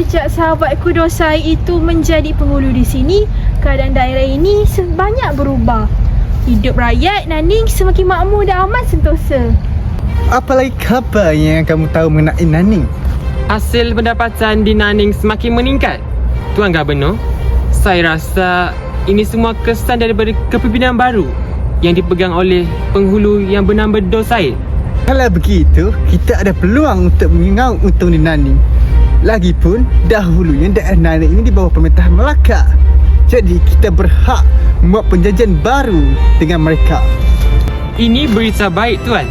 Sejak sahabatku Dosai itu menjadi penghulu di sini, keadaan daerah ini banyak berubah. Hidup rakyat Naning semakin makmur dan aman sentosa. Apa lagi khabar yang kamu tahu mengenai Naning? Hasil pendapatan di Naning semakin meningkat. Tuan Gubernur, saya rasa ini semua kesan daripada kepimpinan baru yang dipegang oleh penghulu yang bernama Dosai. Kalau begitu, kita ada peluang untuk mengaut untung di Naning. Lagipun, dahulunya daerah Naning ini di bawah pemerintahan Melaka. Jadi, kita berhak membuat perjanjian baru dengan mereka. Ini berita baik, Tuan.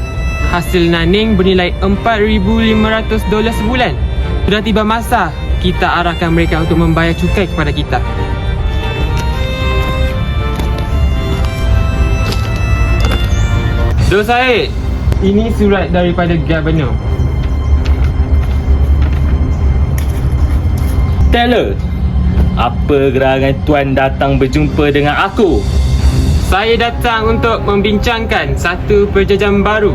Hasil Naning bernilai $4,500 sebulan. Sudah tiba masa kita arahkan mereka untuk membayar cukai kepada kita. Dosai, ini surat daripada Gubernur. Taylor, apa gerangan tuan datang berjumpa dengan aku? Saya datang untuk membincangkan satu perjanjian baru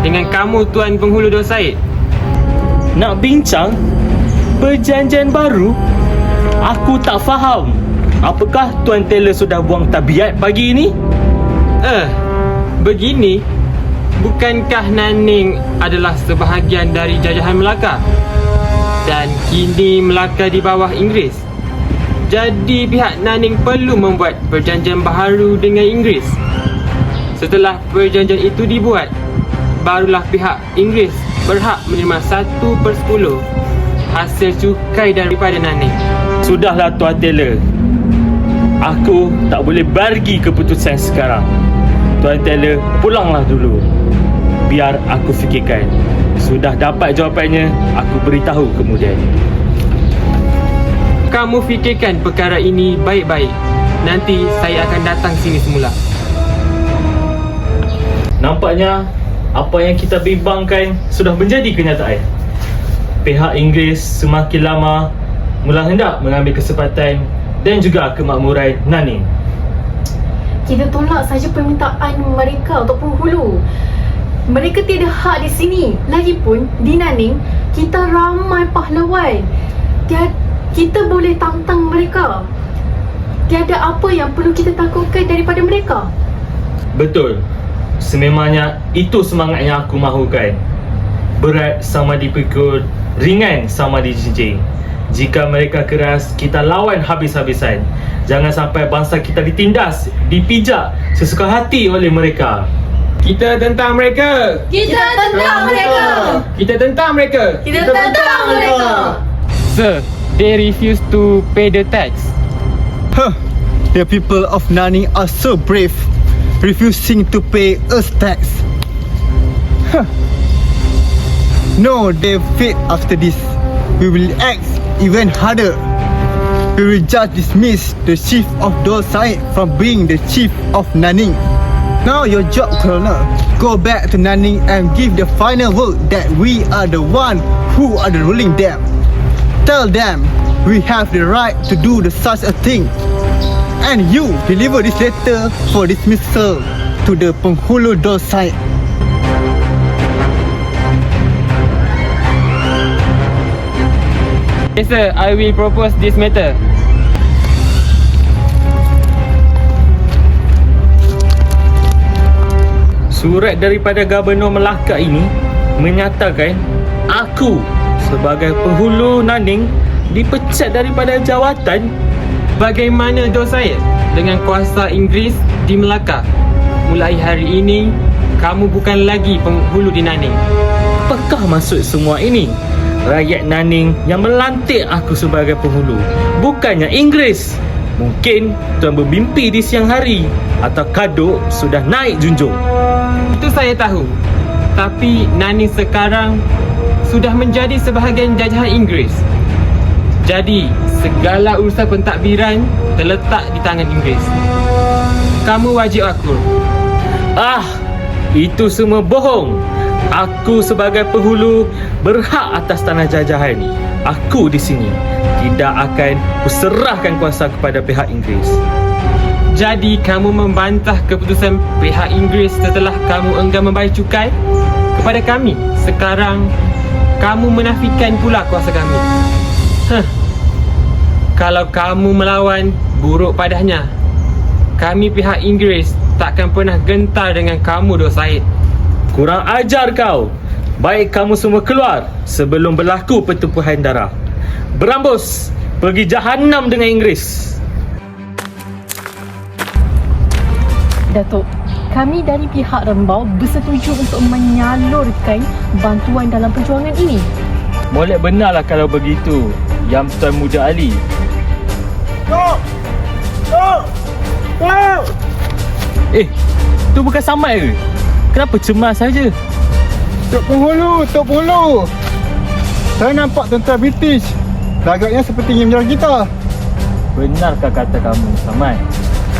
dengan kamu, Tuan Penghulu Dosai. Nak bincang? Perjanjian baru? Aku tak faham. Apakah Tuan Taylor sudah buang tabiat pagi ini? Begini, bukankah Naning adalah sebahagian dari jajahan Melaka? Dan kini Melaka di bawah Inggeris. Jadi pihak Naning perlu membuat perjanjian baharu dengan Inggeris. Setelah perjanjian itu dibuat, barulah pihak Inggeris berhak menerima 1/10 hasil cukai daripada Naning. Sudahlah Tuan Taylor. Aku tak boleh bagi keputusan sekarang. Tuan Taylor, pulanglah dulu. Biar aku fikirkan. Sudah dapat jawapannya, aku beritahu kemudian. Kamu fikirkan perkara ini baik-baik. Nanti saya akan datang sini semula. Nampaknya apa yang kita bimbangkan sudah menjadi kenyataan. Pihak Inggeris semakin lama mula hendak mengambil kesempatan dan juga kemakmuran Naning. Kita tolak saja permintaan mereka untuk penghulu. Mereka tiada hak di sini. Lagipun di Naning kita ramai pahlawan. Kita boleh tantang mereka. Tiada apa yang perlu kita takutkan daripada mereka. Betul. Sememangnya itu semangat yang aku mahukan. Berat sama dipikul, ringan sama dijinjing. Jika mereka keras, kita lawan habis-habisan. Jangan sampai bangsa kita ditindas, dipijak sesuka hati oleh mereka. Kita tentang mereka! Kita tentang mereka! Kita tentang mereka! Kita tentang mereka! Sir, they refuse to pay the tax. The people of Naning are so brave, refusing to pay us tax. No, they fit after this. We will act even harder. We will just dismiss the chief of Dosai from being the chief of Naning. Now your job, Colonel. Go back to Naning and give the final word that we are the one who are the ruling them. Tell them we have the right to do such a thing. And you deliver this letter for dismissal to the Penghulu Dosai. Yes sir, I will propose this matter. Surat daripada Gubernur Melaka ini menyatakan aku sebagai penghulu Naning dipecat daripada jawatan. Bagaimana Dosai dengan kuasa Inggeris di Melaka? Mulai hari ini, kamu bukan lagi penghulu di Naning. Apakah maksud semua ini? Rakyat Naning yang melantik aku sebagai penghulu, bukannya Inggeris. Mungkin tuan bermimpi di siang hari atau kaduk sudah naik junjung. Itu saya tahu. Tapi Naning sekarang sudah menjadi sebahagian jajahan Inggeris. Jadi, segala urusan pentadbiran terletak di tangan Inggeris. Kamu wajib akur. Itu semua bohong. Aku sebagai penghulu berhak atas tanah jajahan. Aku di sini tidak akan kuserahkan kuasa kepada pihak Inggeris. Jadi kamu membantah keputusan pihak Inggeris setelah kamu enggan membayar cukai kepada kami. Sekarang kamu menafikan pula kuasa kami. Kalau kamu melawan, buruk padanya. Kami pihak Inggeris takkan pernah gentar dengan kamu, Dok Said. Kurang ajar kau. Baik kamu semua keluar sebelum berlaku pertumpahan darah. Berambus, pergi Jahannam dengan Inggeris. Datuk, kami dari pihak Rembau bersetuju untuk menyalurkan bantuan dalam perjuangan ini. Molek benarlah kalau begitu, Yang Tuan Muda Ali. Tu bukan Samad ke? Kenapa cemas saja? Tok Penghulu. Saya nampak tentera British. Lagaknya seperti ingin menyerang kita. Benarkah kata kamu, Samad?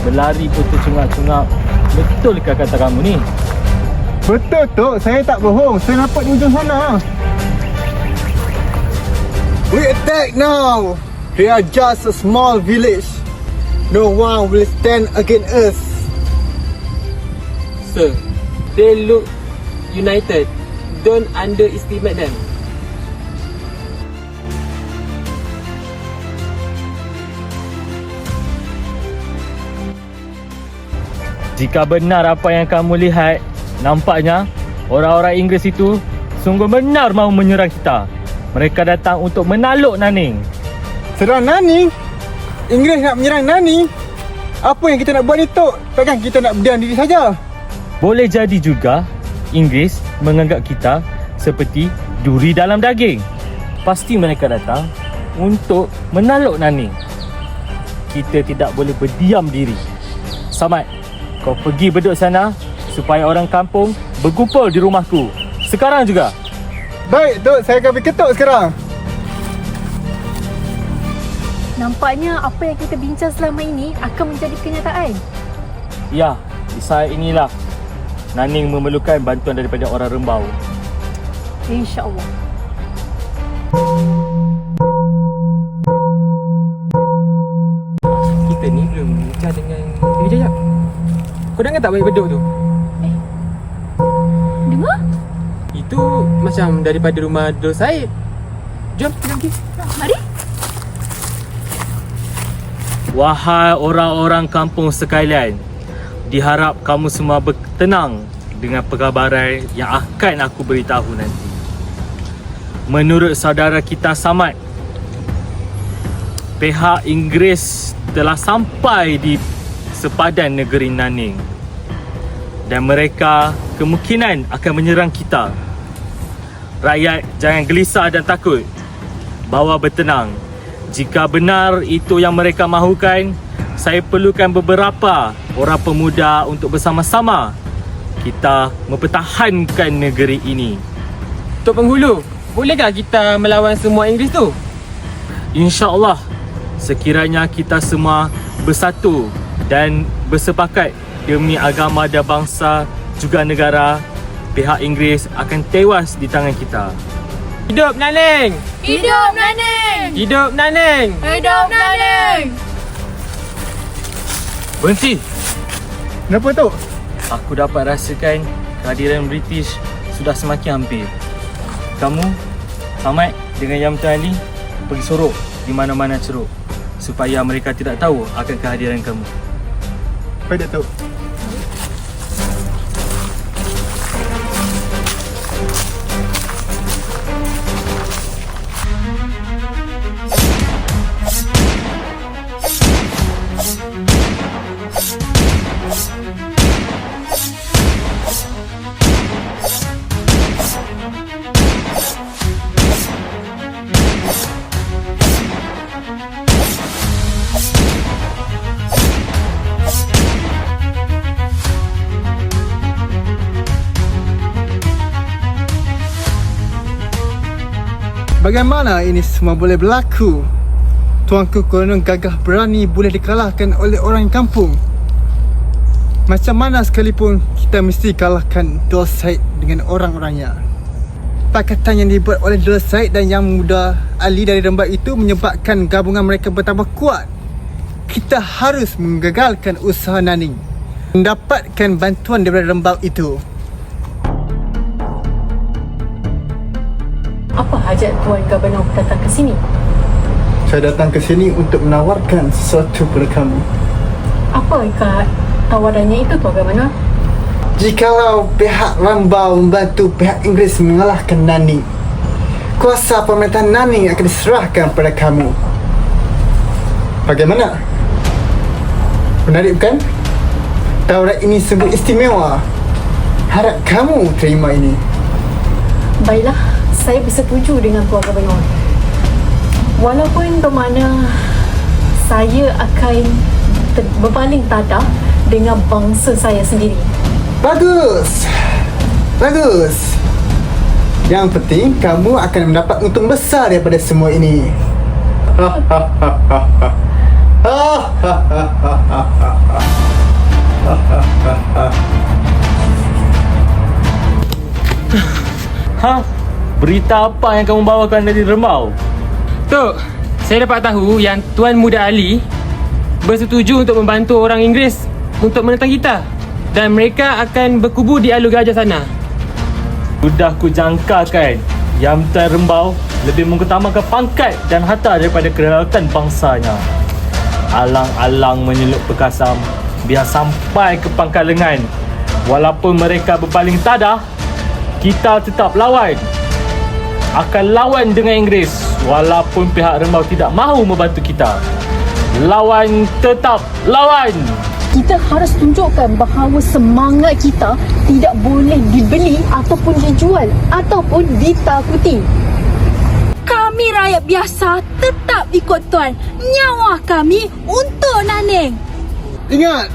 Berlari pun tercungap-cungap. Betulkah kata kamu ni? Betul Tok, saya tak bohong. Saya nampak di ujung sana. We attack now. We are just a small village. No one will stand against us. Sir, they look united. Don't underestimate them. Jika benar apa yang kamu lihat, nampaknya orang-orang Inggeris itu sungguh benar mahu menyerang kita. Mereka datang untuk menaluk Nanning. Serang Nanning? Inggeris nak menyerang Nanning? Apa yang kita nak buat ni Tok? Takkan kita nak berdiam diri saja? Boleh jadi juga Inggeris menganggap kita seperti duri dalam daging. Pasti mereka datang untuk menaluk Nanning. Kita tidak boleh berdiam diri. Samad, kau pergi beduk sana supaya orang kampung berkumpul di rumahku. Sekarang juga. Baik Tok, saya akan berketuk sekarang. Nampaknya apa yang kita bincang selama ini akan menjadi kenyataan. Ya, di saat inilah Nanning memerlukan bantuan daripada orang Rembau. InsyaAllah. Kita ni belum bincang dengan Dewi Jajak. Kau dengar tak baik beduk tu? Dengar? Itu macam daripada rumah Dok Said. Jom, kita pergi. Mari. Wahai orang-orang kampung sekalian, diharap kamu semua bertenang dengan perkabaran yang akan aku beritahu nanti. Menurut saudara kita Samad, pihak Inggeris telah sampai di sepadan negeri Nanning dan mereka kemungkinan akan menyerang kita. Rakyat jangan gelisah dan takut. Bawa bertenang. Jika benar itu yang mereka mahukan, saya perlukan beberapa orang pemuda untuk bersama-sama kita mempertahankan negeri ini. Tok Penghulu, bolehkah kita melawan semua Inggeris tu? InsyaAllah, sekiranya kita semua bersatu dan bersepakat demi agama dan bangsa juga negara, pihak Inggeris akan tewas di tangan kita. Hidup Nanning! Hidup Nanning! Hidup Nanning! Hidup Nanning! Berhenti! Kenapa Tok? Aku dapat rasakan kehadiran British sudah semakin hampir. Kamu, Samad dengan Yang Tuan Ali pergi sorok di mana-mana ceruk supaya mereka tidak tahu akan kehadiran kamu. Baik Datuk. Bagaimana ini semua boleh berlaku? Tuanku konon gagah berani boleh dikalahkan oleh orang kampung. Macam mana sekalipun kita mesti kalahkan Dor Said dengan orang-orangnya. Pakatan yang dibuat oleh Dor Said dan Yang Muda Ali dari Rembau itu menyebabkan gabungan mereka bertambah kuat. Kita harus menggagalkan usaha Nanning, mendapatkan bantuan daripada Rembau itu. Apa hajat Tuan Gubernur datang ke sini? Saya datang ke sini untuk menawarkan sesuatu kepada kamu. Apa Kak tawarannya itu Tuan Governor? Jikalau pihak Rambau membantu pihak Inggeris mengalahkan Nanning, kuasa pemerintahan Nanning akan diserahkan kepada kamu. Bagaimana? Menarik bukan? Tawaran ini sungguh istimewa. Harap kamu terima ini. Baiklah, saya bersetuju dengan Tuan Governor. Walaupun bermakna saya akan berpaling tada dengan bangsa saya sendiri. Bagus. Bagus. Yang penting kamu akan mendapat untung besar daripada semua ini. Ha? Berita apa yang kamu bawakan dari Rembau? Tok, saya dapat tahu yang Tuan Muda Ali bersetuju untuk membantu orang Inggeris untuk menentang kita. Dan mereka akan berkubu di Alur Gajah sana. Sudah ku jangkakan yang Tuan Rembau lebih mengutamakan pangkat dan harta daripada kedaulatan bangsanya. Alang-alang menyeluk Perkasam, biar sampai ke pangkal lengan. Walaupun mereka berpaling tadah, kita tetap lawan. Akan lawan dengan Inggeris walaupun pihak Rembau tidak mahu membantu kita. Lawan, tetap lawan. Kita harus tunjukkan bahawa semangat kita tidak boleh dibeli ataupun dijual ataupun ditakuti. Kami rakyat biasa tetap ikut Tuan. Nyawa kami untuk Nanning. Ingat,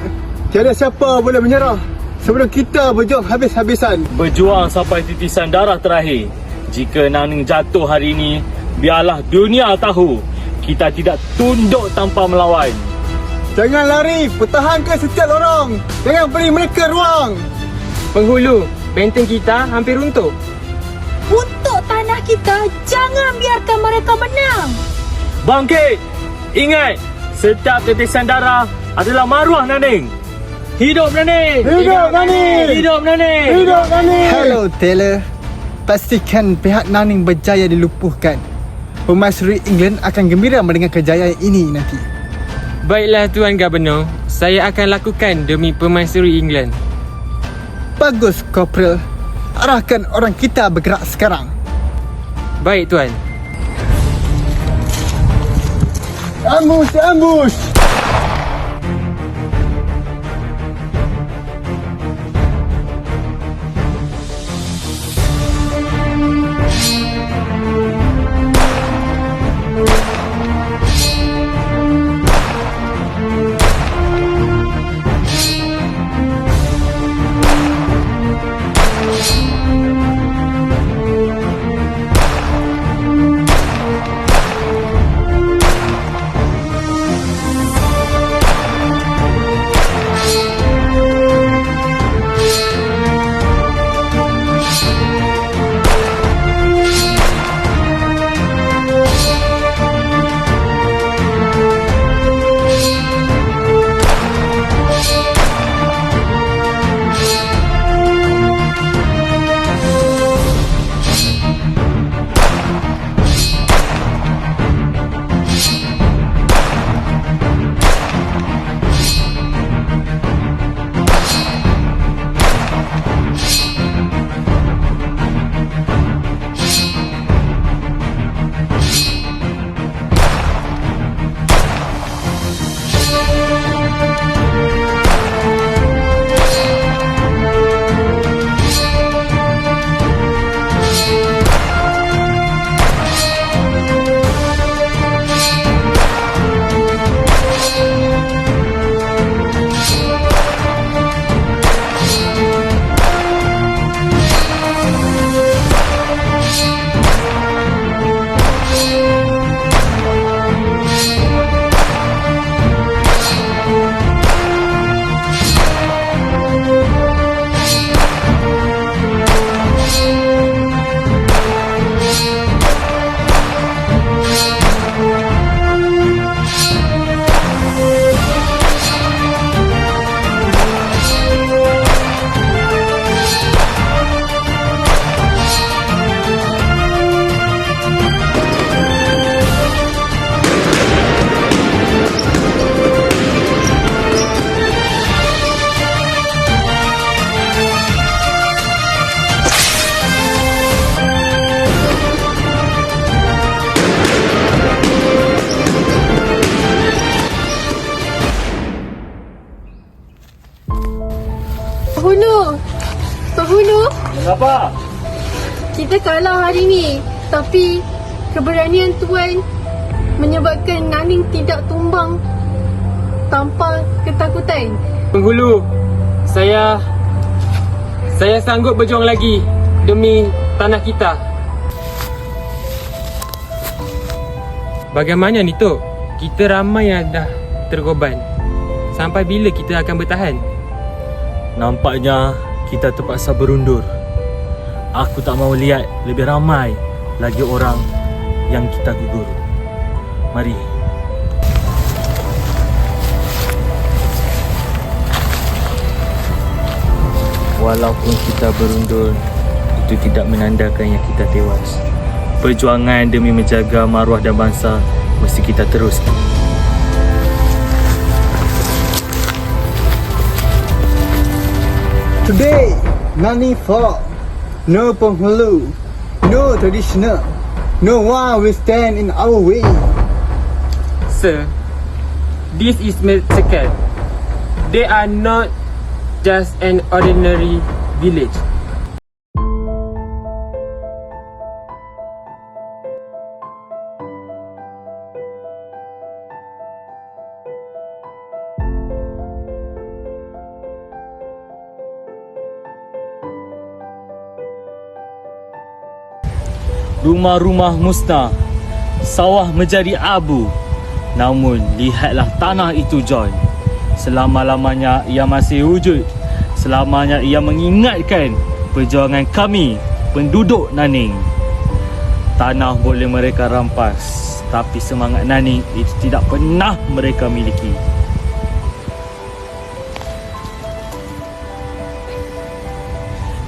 tiada siapa boleh menyerah sebelum kita berjuang habis-habisan. Berjuang sampai titisan darah terakhir. Jika Nanning jatuh hari ini, biarlah dunia tahu kita tidak tunduk tanpa melawan. Jangan lari, pertahankan setiap lorong. Jangan beri mereka ruang. Penghulu, benteng kita hampir runtuh. Untuk tanah kita, jangan biarkan mereka menang. Bangkit! Ingat, setiap titisan darah adalah maruah Nanning. Hidup Nanning! Hidup Nanning! Hidup Nanning! Hidup Nanning! Hello Taylor. Pastikan pihak Nanning berjaya dilumpuhkan. Permaisuri England akan gembira mendengar kejayaan ini nanti. Baiklah Tuan Governor, saya akan lakukan demi Permaisuri England. Bagus, Corporal. Arahkan orang kita bergerak sekarang. Baik Tuan. Ambush! Ambush! Siapa? Kita kalah hari ni, tapi keberanian Tuan menyebabkan Naning tidak tumbang tanpa ketakutan. Penghulu, saya sanggup berjuang lagi demi tanah kita. Bagaimana ni Tok? Kita ramai yang dah terkorban. Sampai bila kita akan bertahan? Nampaknya kita terpaksa berundur. Aku tak mahu lihat lebih ramai lagi orang yang kita gugur. Mari. Walaupun kita berundur, itu tidak menandakan yang kita tewas. Perjuangan demi menjaga maruah dan bangsa mesti kita teruskan. Today, Nanning fought. No penghulu, no traditional. No one will stand in our way. Sir, this is massacre. They are not just an ordinary village. Rumah-rumah musnah, sawah menjadi abu. Namun lihatlah tanah itu, Joy. Selama-lamanya ia masih wujud. Selamanya ia mengingatkan perjuangan kami, penduduk Naning. Tanah boleh mereka rampas, tapi semangat Naning itu tidak pernah mereka miliki.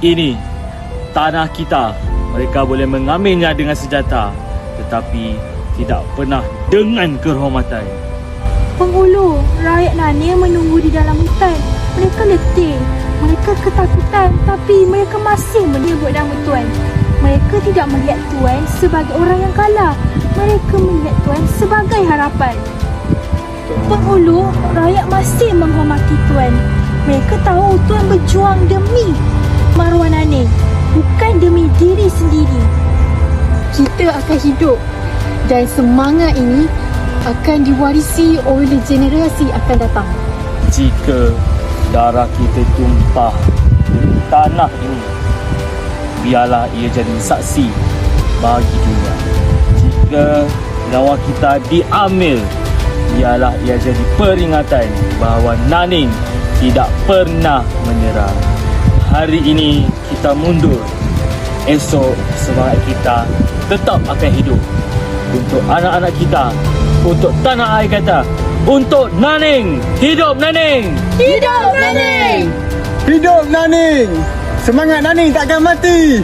Ini tanah kita. Mereka boleh mengambilnya dengan senjata, tetapi tidak pernah dengan kehormatan. Penghulu, rakyat Naning menunggu di dalam hutan. Mereka letih, mereka ketakutan, tapi mereka masih menyebut nama Tuan. Mereka tidak melihat Tuan sebagai orang yang kalah. Mereka melihat Tuan sebagai harapan. Penghulu, rakyat masih menghormati Tuan. Mereka tahu Tuan berjuang demi maruah Naning, bukan demi diri sendiri. Kita akan hidup dan semangat ini akan diwarisi oleh generasi akan datang. Jika darah kita tumpah di tanah ini, biarlah ia jadi saksi bagi dunia. Jika nyawa kita diambil, biarlah ia jadi peringatan bahawa Naning tidak pernah menyerah. Hari ini kita mundur, esok semangat kita tetap akan hidup. Untuk anak-anak kita, untuk tanah air kita, untuk Naning. Hidup Naning! Hidup Naning! Hidup Naning! Semangat Naning takkan mati!